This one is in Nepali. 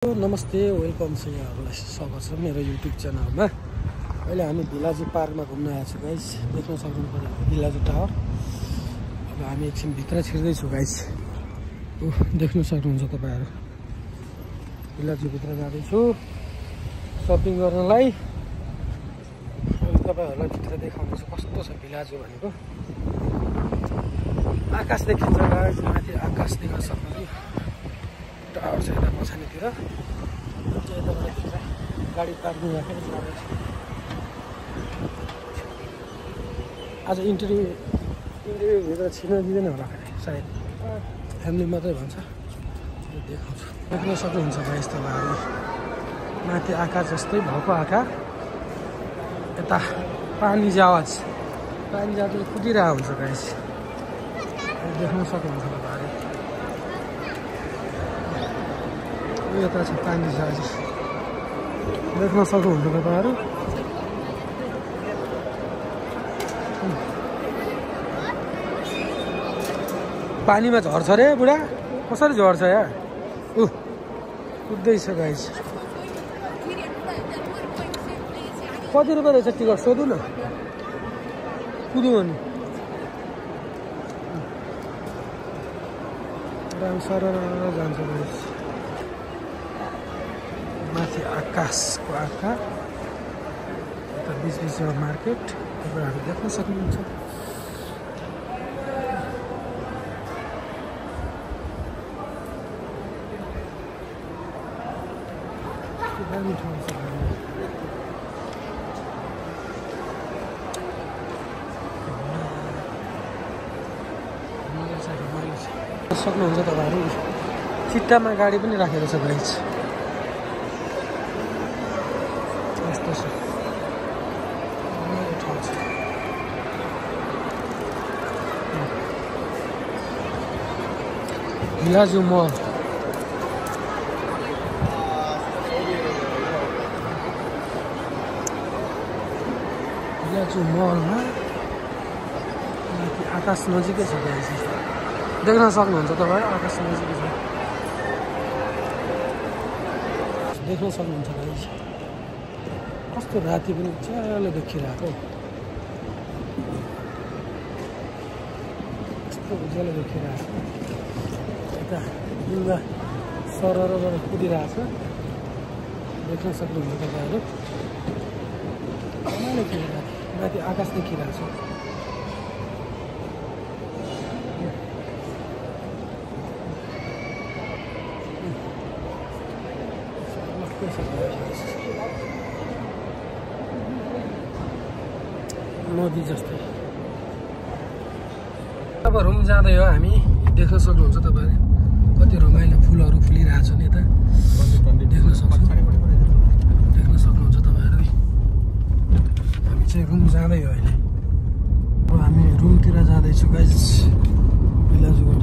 नमस्ते, वेलकम छ यहाँहरूलाई स्वागत छ मेरो युट्युब च्यानलमा। अहिले हामी भिलाजी पार्कमा घुम्न आएको छौँ गाइस। देख्न सक्नुहुन्छ भिलाजी टावर। अब हामी एकछिन भित्र छिर्दैछौँ गाइस। देख्न सक्नुहुन्छ तपाईँहरू भिलाजी भित्र जाँदैछु सपिङ गर्नलाई। तपाईँहरूलाई भित्र देखाउनेछु कस्तो छ भिलाजी भनेको। आकाश देखिन्छ गाइस, माथि आकाश देख्न सक्नुहुन्छ। टावर छ यता पछाडितिर। गाडी पार्किङ राखेर जाँदैछ। आज इन्टरभ्यूभित्र छिर्न दिँदैन होला सायद, फ्यामिली मात्रै भन्छ। देखाउँछु, देख्न सक्नुहुन्छ गाइस तपाईँहरू। माथि आकाश जस्तै भएको आँखा, यता पानी जावाज कुदिरहेको हुन्छ गाइस। देख्न सक्नुहुन्छ तपाईँहरू। यता छ पानी जहाज, देख्न सक्नुहुन्छ तपाईँहरू। पानीमा झर्छ रे बुढा, कसरी झर्छ या? कुद्दैछ गाइस। कति रुपियाँ रहेछ टिकट सोधु न, कुद्यो भने सर जान्छ गाइस। माथि आकाशको आँखा, यता बिचमा मार्केट तपाईँहरू देख्न सक्नुहुन्छ। दामी ठाउँ छ। सक्नुहुन्छ तपाईँहरू। चिट्टामा गाडी पनि राखेको छ गाइस। यस्तो छ ठाउँ छ। भिलाजु मल, भिलाजु मलमा माथि आकाश नजिकै छ गाइस। देख्न सक्नुहुन्छ तपाईँ, आकाश नजिकै छ। देख्न सक्नुहुन्छ गाइस। कस्तो राति पनि उज्यालो देखिरहेको, कस्तो उज्यालो देखिरहेको। यता डुङ्गा सरर कुदिरहेको छ, देख्न सक्नुहुन्छ तपाईँहरू। रमाइलो खेलिरहेको, माथि आकाश देखिरहेको छ। नदी जस्तै। अब रुम जाँदै हो हामी। देख्न सक्नुहुन्छ तपाईँले कति रमाइलो फुलहरू फुलिरहेको छन् यता। देख्न सक्नुहुन्छ तपाईँहरू। हामी चाहिँ रुम जाँदै हो अहिले। अब हामी रुमतिर जाँदैछौँ गाइस भिलाजुबाट।